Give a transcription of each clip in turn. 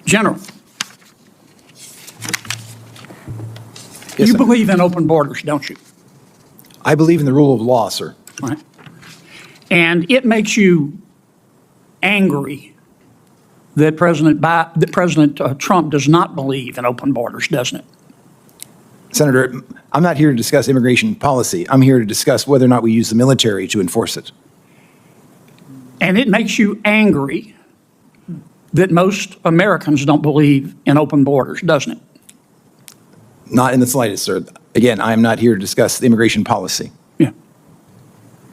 General, Yes, you sir. believe in open borders, don't you? I believe in the rule of law, sir. Right. And it makes you angry that President Trump does not believe in open borders, doesn't it? Senator, I'm not here to discuss immigration policy. I'm here to discuss whether or not we use the military to enforce it. And it makes you angry that most Americans don't believe in open borders, doesn't it? Not in the slightest, sir. Again, I am not here to discuss the immigration policy. Yeah.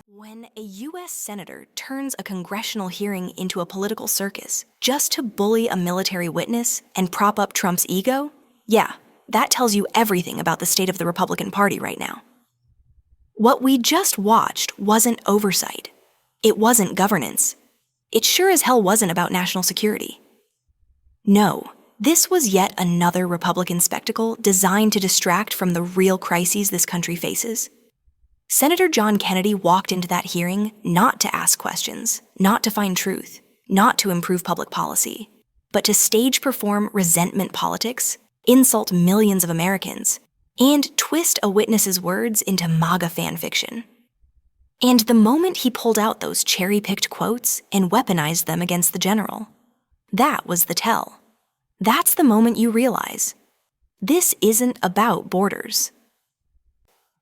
When a U.S. senator turns a congressional hearing into a political circus just to bully a military witness and prop up Trump's ego, yeah, that tells you everything about the state of the Republican Party right now. What we just watched wasn't oversight. It wasn't governance. It sure as hell wasn't about national security. No, this was yet another Republican spectacle designed to distract from the real crises this country faces. Senator John Kennedy walked into that hearing not to ask questions, not to find truth, not to improve public policy, but to stage perform resentment politics, insult millions of Americans, and twist a witness's words into MAGA fan fiction. And the moment he pulled out those cherry-picked quotes and weaponized them against the general, that was the tell. That's the moment you realize this isn't about borders.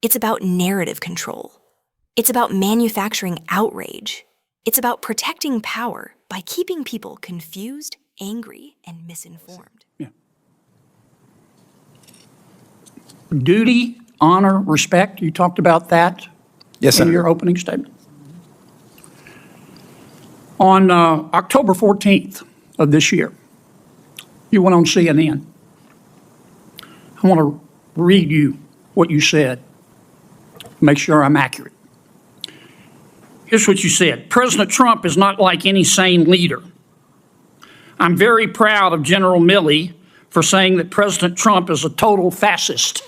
It's about narrative control. It's about manufacturing outrage. It's about protecting power by keeping people confused, angry, and misinformed. Yeah. Duty, honor, respect, you talked about that Yes, in Senator. your opening statement. On October 14th of this year, you went on CNN. I want to read you what you said, make sure I'm accurate. Here's what you said. President Trump is not like any sane leader. I'm very proud of General Milley for saying that President Trump is a total fascist.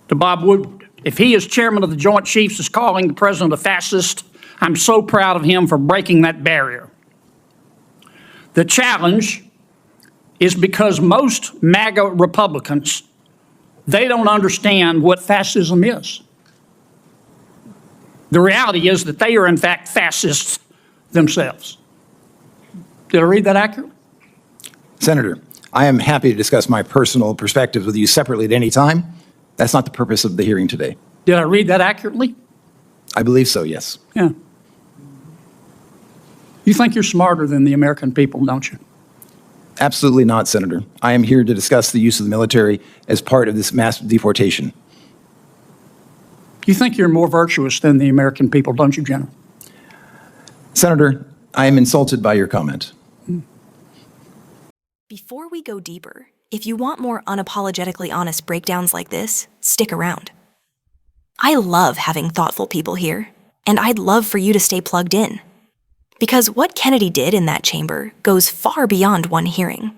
To Bob Woodward, if he, as chairman of the Joint Chiefs, is calling the president a fascist, I'm so proud of him for breaking that barrier. The challenge is because most MAGA Republicans, they don't understand what fascism is. The reality is that they are, in fact, fascists themselves. Did I read that accurately? Senator, I am happy to discuss my personal perspectives with you separately at any time. That's not the purpose of the hearing today. Did I read that accurately? I believe so, yes. Yeah. You think you're smarter than the American people, don't you? Absolutely not, Senator. I am here to discuss the use of the military as part of this mass deportation. You think you're more virtuous than the American people, don't you, General? Senator, I am insulted by your comment. Before we go deeper, if you want more unapologetically honest breakdowns like this, stick around. I love having thoughtful people here, and I'd love for you to stay plugged in. Because what Kennedy did in that chamber goes far beyond one hearing.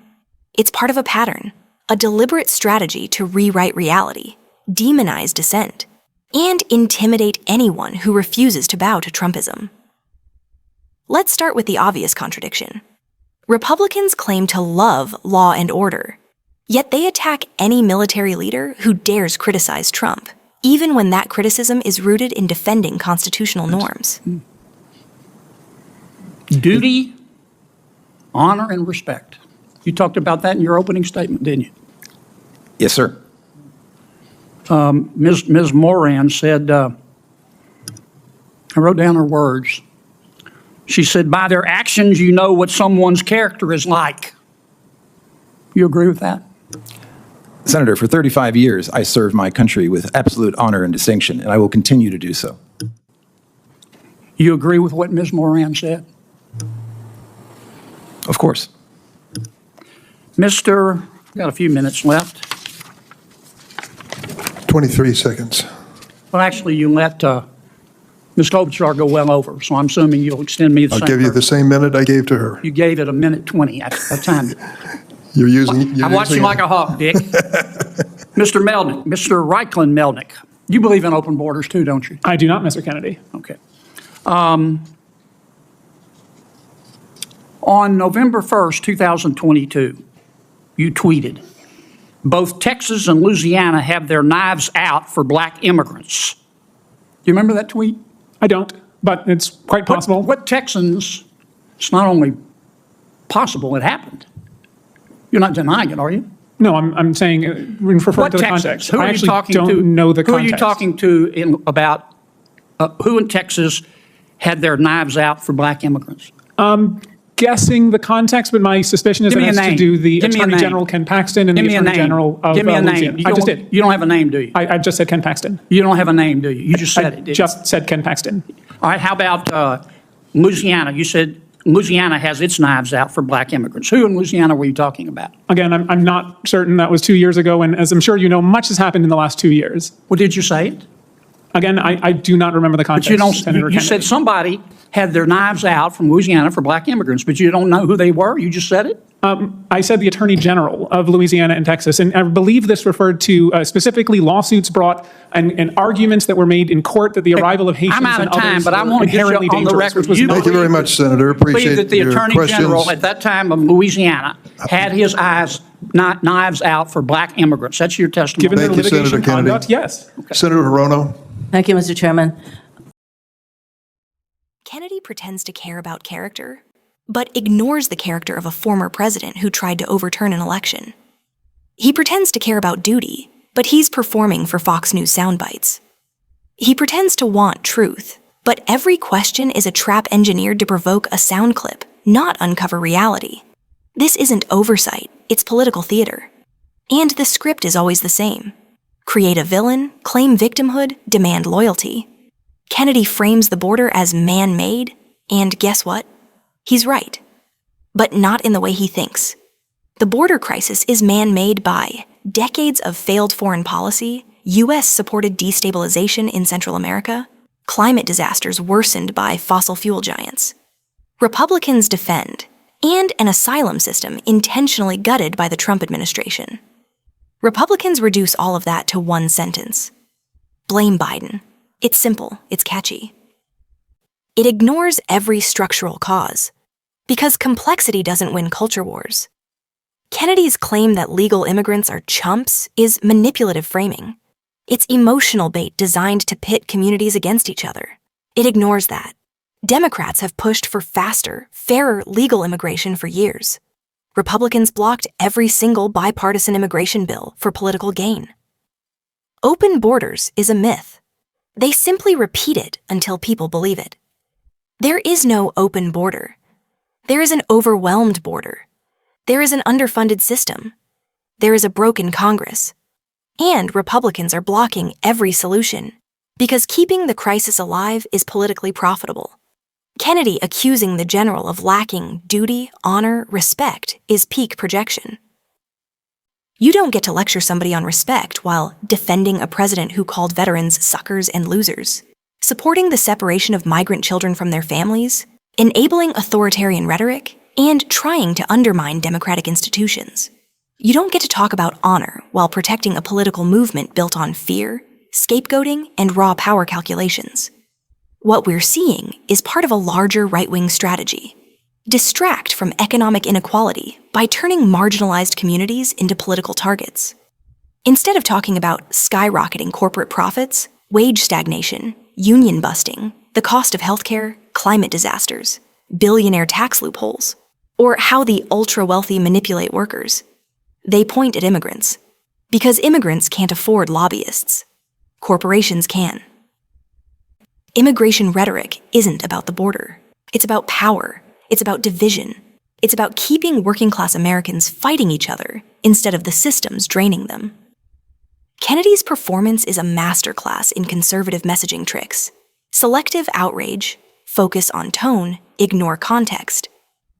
It's part of a pattern, a deliberate strategy to rewrite reality, demonize dissent, and intimidate anyone who refuses to bow to Trumpism. Let's start with the obvious contradiction. Republicans claim to love law and order, yet they attack any military leader who dares criticize Trump, even when that criticism is rooted in defending constitutional norms. Duty, honor, and respect. You talked about that in your opening statement, didn't you? Yes, sir. Ms. Moran said, I wrote down her words. She said, by their actions, you know what someone's character is like. You agree with that? Senator, for 35 years, I served my country with absolute honor and distinction, and I will continue to do so. You agree with what Ms. Moran said? Of course. Mr. Got a few minutes left. 23 seconds. Well, actually, you let Ms. Klobuchar go well over, so I'm assuming you'll extend me the I'll same. give you the same minute I gave to her. You gave it a minute 20. I timed it. You're using. I watch you like a hawk, Dick. Mr. Melnick, Mr. Reichlin Melnick, you believe in open borders too, don't you? I do not, Mr. Kennedy. Okay. On November 1st, 2022, you tweeted, both Texas and Louisiana have their knives out for black immigrants. Do you remember that tweet? I don't, but it's quite possible. What Texans, it's not only possible, it happened. You're not denying it, are you? No, I'm saying, referring to the Texans? context. Who are I you actually talking don't to? know the Who context. are you talking to about who in Texas had their knives out for black immigrants? Guessing the context, but my suspicion is Give it me a has to name. do the Give me a Attorney name. General Ken Paxton and the Give me a Attorney name. General of Give me a Louisiana. name. I just did. You don't have a name, do you? I just said Ken Paxton. You don't have a name, do you? You just said it, didn't you? Just said Ken Paxton. All right, how about Louisiana? You said Louisiana has its knives out for black immigrants. Who in Louisiana were you talking about? Again, I'm not certain. That was 2 years ago, and as I'm sure you know, much has happened in the last 2 years. Well, did you say it? Again, I do not remember the context. But you don't. Senator You said Kennedy. somebody had their knives out from Louisiana for black immigrants, but you don't know who they were. You just said it. I said the Attorney General of Louisiana and Texas, and I believe this referred to specifically lawsuits brought and arguments that were made in court that the arrival of Haitians I'm out and of time, others but I were want to get you inherently on the dangerous, record. which was You not- Thank you very much, Senator. believe Appreciate that the your Attorney questions. General at that time of Louisiana had his knives out for black immigrants. That's your testimony. Given their Thank you, Senator litigation Kennedy. conduct, yes. Senator Hirono. Thank you, Mr. Chairman. Kennedy pretends to care about character, but ignores the character of a former president who tried to overturn an election. He pretends to care about duty, but he's performing for Fox News soundbites. He pretends to want truth, but every question is a trap engineered to provoke a sound clip, not uncover reality. This isn't oversight, it's political theater. And the script is always the same. Create a villain, claim victimhood, demand loyalty. Kennedy frames the border as man-made, and guess what? He's right. But not in the way he thinks. The border crisis is man-made by decades of failed foreign policy, U.S.-supported destabilization in Central America, climate disasters worsened by fossil fuel giants. Republicans defend, and an asylum system intentionally gutted by the Trump administration. Republicans reduce all of that to one sentence. Blame Biden. It's simple, it's catchy. It ignores every structural cause, because complexity doesn't win culture wars. Kennedy's claim that legal immigrants are chumps is manipulative framing. It's emotional bait designed to pit communities against each other. It ignores that. Democrats have pushed for faster, fairer legal immigration for years. Republicans blocked every single bipartisan immigration bill for political gain. Open borders is a myth. They simply repeat it until people believe it. There is no open border. There is an overwhelmed border. There is an underfunded system. There is a broken Congress. And Republicans are blocking every solution because keeping the crisis alive is politically profitable. Kennedy accusing the general of lacking duty, honor, respect is peak projection. You don't get to lecture somebody on respect while defending a president who called veterans suckers and losers, supporting the separation of migrant children from their families, enabling authoritarian rhetoric, and trying to undermine democratic institutions. You don't get to talk about honor while protecting a political movement built on fear, scapegoating, and raw power calculations. What we're seeing is part of a larger right-wing strategy. Distract from economic inequality by turning marginalized communities into political targets. Instead of talking about skyrocketing corporate profits, wage stagnation, union busting, the cost of healthcare, climate disasters, billionaire tax loopholes, or how the ultra-wealthy manipulate workers, they point at immigrants. Because immigrants can't afford lobbyists. Corporations can. Immigration rhetoric isn't about the border. It's about power. It's about division. It's about keeping working-class Americans fighting each other instead of the systems draining them. Kennedy's performance is a masterclass in conservative messaging tricks. Selective outrage, focus on tone, ignore context.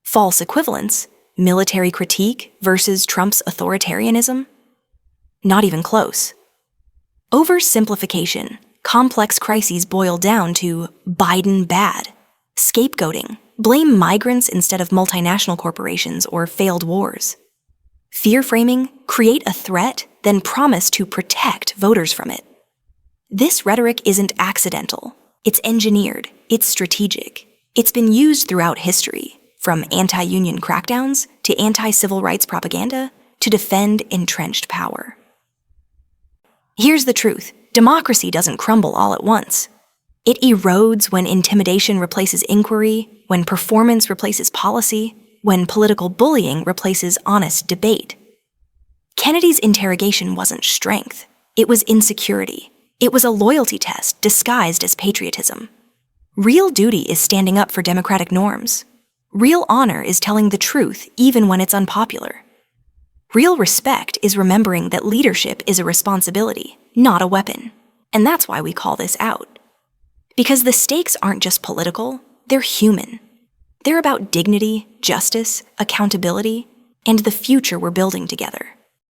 False equivalence, military critique versus Trump's authoritarianism. Not even close. Oversimplification, complex crises boil down to Biden bad. Scapegoating, blame migrants instead of multinational corporations or failed wars. Fear framing, create a threat, then promise to protect voters from it. This rhetoric isn't accidental. It's engineered. It's strategic. It's been used throughout history, from anti-union crackdowns to anti-civil rights propaganda to defend entrenched power. Here's the truth. Democracy doesn't crumble all at once. It erodes when intimidation replaces inquiry, when performance replaces policy, when political bullying replaces honest debate. Kennedy's interrogation wasn't strength. It was insecurity. It was a loyalty test disguised as patriotism. Real duty is standing up for democratic norms. Real honor is telling the truth even when it's unpopular. Real respect is remembering that leadership is a responsibility, not a weapon. And that's why we call this out. Because the stakes aren't just political, they're human. They're about dignity, justice, accountability, and the future we're building together.